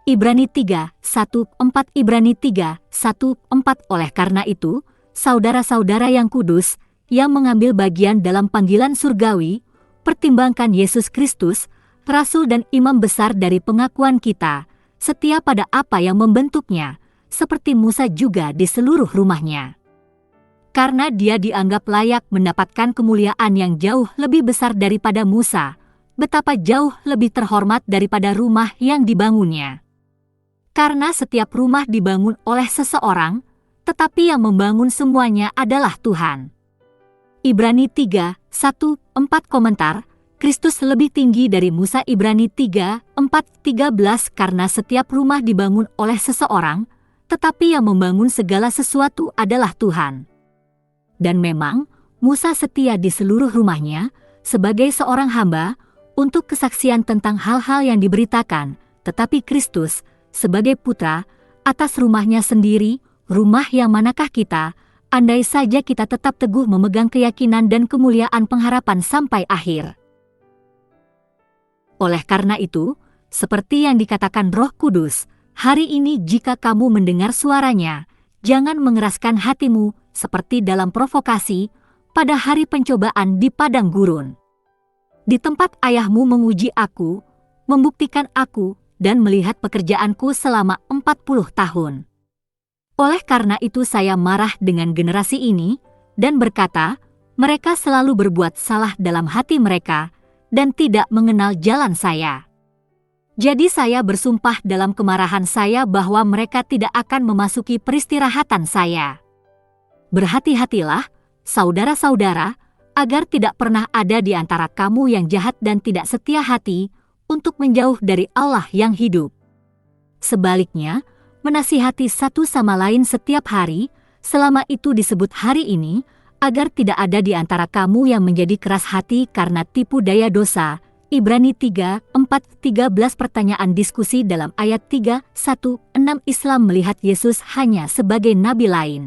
Ibrani 3:1-4 Ibrani 3:1-4 Oleh karena itu, saudara-saudara yang kudus, yang mengambil bagian dalam panggilan surgawi, pertimbangkan Yesus Kristus, Rasul dan Imam besar dari pengakuan kita, setia pada apa yang membentuknya, seperti Musa juga di seluruh rumahnya. Karena dia dianggap layak mendapatkan kemuliaan yang jauh lebih besar daripada Musa, betapa jauh lebih terhormat daripada rumah yang dibangunnya. Karena setiap rumah dibangun oleh seseorang, tetapi yang membangun semuanya adalah Tuhan. Ibrani 3:1-4 Komentar, Kristus lebih tinggi dari Musa. Ibrani 3:4-13 Karena setiap rumah dibangun oleh seseorang, tetapi yang membangun segala sesuatu adalah Tuhan. Dan memang, Musa setia di seluruh rumahnya, sebagai seorang hamba, untuk kesaksian tentang hal-hal yang diberitakan, tetapi Kristus, sebagai putra, atas rumahnya sendiri, rumah yang manakah kita, andai saja kita tetap teguh memegang keyakinan dan kemuliaan pengharapan sampai akhir. Oleh karena itu, seperti yang dikatakan Roh Kudus, hari ini jika kamu mendengar suaranya, jangan mengeraskan hatimu seperti dalam provokasi pada hari pencobaan di padang gurun. Di tempat ayahmu menguji aku, membuktikan aku, dan melihat pekerjaanku selama 40 tahun. Oleh karena itu saya marah dengan generasi ini, dan berkata, mereka selalu berbuat salah dalam hati mereka, dan tidak mengenal jalan saya. Jadi saya bersumpah dalam kemarahan saya bahwa mereka tidak akan memasuki peristirahatan saya. Berhati-hatilah, saudara-saudara, agar tidak pernah ada di antara kamu yang jahat dan tidak setia hati, untuk menjauh dari Allah yang hidup. Sebaliknya, menasihati satu sama lain setiap hari, selama itu disebut hari ini, agar tidak ada di antara kamu yang menjadi keras hati karena tipu daya dosa. Ibrani 3:4-13 Pertanyaan diskusi dalam ayat 3:1-6 Islam melihat Yesus hanya sebagai nabi lain.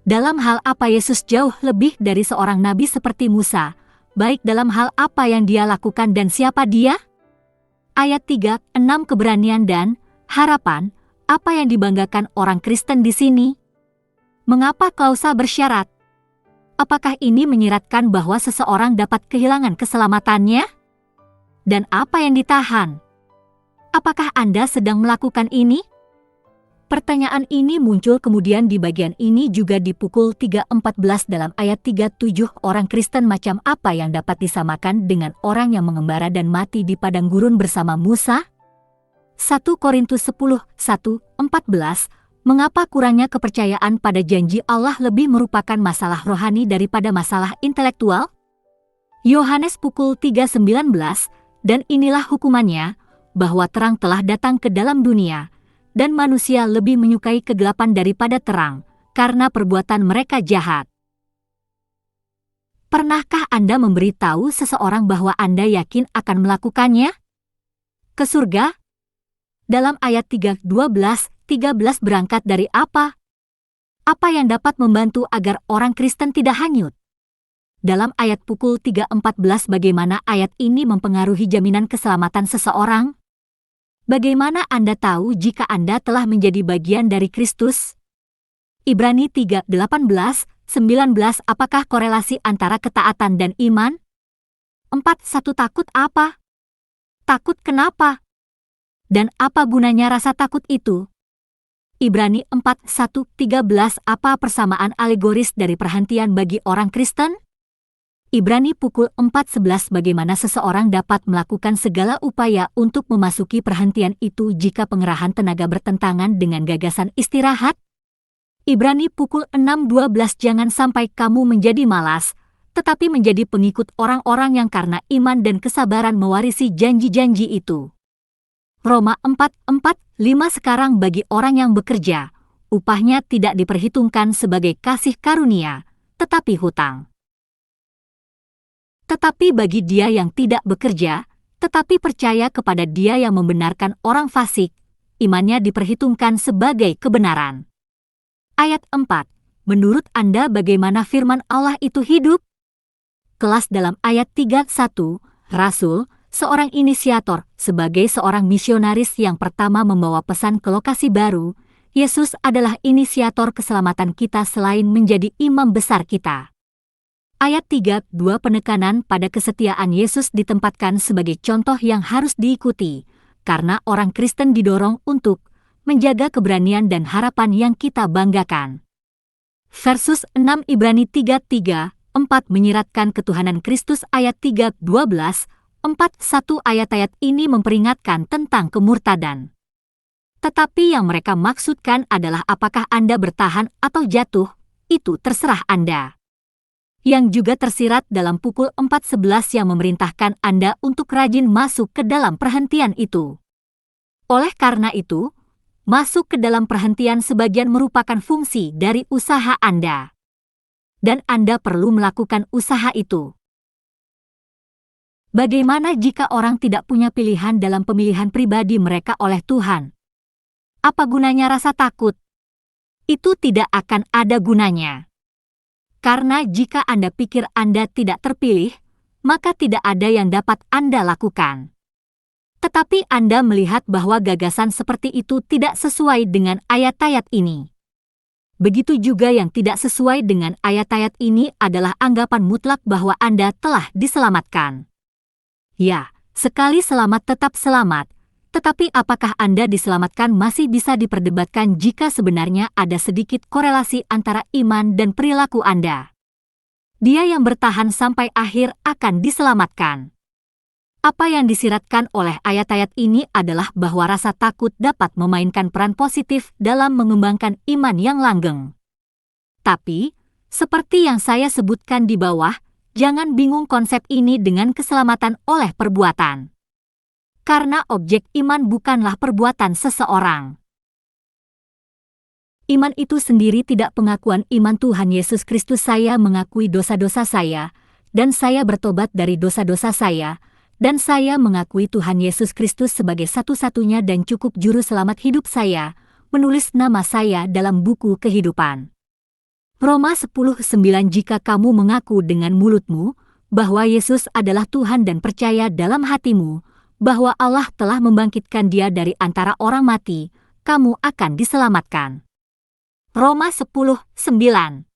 Dalam hal apa Yesus jauh lebih dari seorang nabi seperti Musa? Baik dalam hal apa yang dia lakukan dan siapa dia? Ayat 3:6 Keberanian dan harapan, apa yang dibanggakan orang Kristen di sini? Mengapa klausa bersyarat? Apakah ini menyiratkan bahwa seseorang dapat kehilangan keselamatannya? Dan apa yang ditahan? Apakah Anda sedang melakukan ini? Pertanyaan ini muncul kemudian di bagian ini juga di pukul 3:14 dalam ayat 37 orang Kristen macam apa yang dapat disamakan dengan orang yang mengembara dan mati di padang gurun bersama Musa? 1 Korintus 10:1-14 Mengapa kurangnya kepercayaan pada janji Allah lebih merupakan masalah rohani daripada masalah intelektual? Yohanes pukul 3:19 Dan inilah hukumannya, bahwa terang telah datang ke dalam dunia, dan manusia lebih menyukai kegelapan daripada terang, karena perbuatan mereka jahat. Pernahkah Anda memberitahu seseorang bahwa Anda yakin akan melakukannya? Ke surga? Dalam ayat 3:12-13 berangkat dari apa? Apa yang dapat membantu agar orang Kristen tidak hanyut? Dalam ayat pukul 3:14 bagaimana ayat ini mempengaruhi jaminan keselamatan seseorang? Bagaimana Anda tahu jika Anda telah menjadi bagian dari Kristus? Ibrani 3:18-19 Apakah korelasi antara ketaatan dan iman? 4:1 Takut apa? Takut kenapa? Dan apa gunanya rasa takut itu? Ibrani 4:1-13 Apa persamaan alegoris dari perhentian bagi orang Kristen? Ibrani pukul 4:11 Bagaimana seseorang dapat melakukan segala upaya untuk memasuki perhentian itu jika pengerahan tenaga bertentangan dengan gagasan istirahat? Ibrani pukul 6:12 Jangan sampai kamu menjadi malas, tetapi menjadi pengikut orang-orang yang karena iman dan kesabaran mewarisi janji-janji itu. Roma 4:4-5 Sekarang bagi orang yang bekerja, upahnya tidak diperhitungkan sebagai kasih karunia, tetapi hutang. Tetapi bagi dia yang tidak bekerja, tetapi percaya kepada Dia yang membenarkan orang fasik, imannya diperhitungkan sebagai kebenaran. Ayat 4. Menurut Anda bagaimana firman Allah itu hidup? Kelas dalam ayat 3:1, Rasul, seorang inisiator, sebagai seorang misionaris yang pertama membawa pesan ke lokasi baru, Yesus adalah inisiator keselamatan kita selain menjadi imam besar kita. Ayat 3:2 penekanan pada kesetiaan Yesus ditempatkan sebagai contoh yang harus diikuti, karena orang Kristen didorong untuk menjaga keberanian dan harapan yang kita banggakan. Versus 6 Ibrani 3:3-4 menyiratkan ketuhanan Kristus ayat 3:12, 4:1 ayat-ayat ini memperingatkan tentang kemurtadan. Tetapi yang mereka maksudkan adalah apakah Anda bertahan atau jatuh, itu terserah Anda. Yang juga tersirat dalam pukul 4:11 yang memerintahkan Anda untuk rajin masuk ke dalam perhentian itu. Oleh karena itu, masuk ke dalam perhentian sebagian merupakan fungsi dari usaha Anda. Dan Anda perlu melakukan usaha itu. Bagaimana jika orang tidak punya pilihan dalam pemilihan pribadi mereka oleh Tuhan? Apa gunanya rasa takut? Itu tidak akan ada gunanya. Karena jika Anda pikir Anda tidak terpilih, maka tidak ada yang dapat Anda lakukan. Tetapi Anda melihat bahwa gagasan seperti itu tidak sesuai dengan ayat-ayat ini. Begitu juga yang tidak sesuai dengan ayat-ayat ini adalah anggapan mutlak bahwa Anda telah diselamatkan. Ya, sekali selamat tetap selamat, tetapi apakah Anda diselamatkan masih bisa diperdebatkan jika sebenarnya ada sedikit korelasi antara iman dan perilaku Anda. Dia yang bertahan sampai akhir akan diselamatkan. Apa yang disiratkan oleh ayat-ayat ini adalah bahwa rasa takut dapat memainkan peran positif dalam mengembangkan iman yang langgeng. Tapi, seperti yang saya sebutkan di bawah, jangan bingung konsep ini dengan keselamatan oleh perbuatan. Karena objek iman bukanlah perbuatan seseorang. Iman itu sendiri tidak pengakuan iman Tuhan Yesus Kristus. Saya mengakui dosa-dosa saya, dan saya bertobat dari dosa-dosa saya, dan saya mengakui Tuhan Yesus Kristus sebagai satu-satunya dan cukup juru selamat hidup saya, menulis nama saya dalam buku kehidupan. Roma 10:9 Jika kamu mengaku dengan mulutmu bahwa Yesus adalah Tuhan dan percaya dalam hatimu bahwa Allah telah membangkitkan Dia dari antara orang mati, kamu akan diselamatkan. Roma 10:9.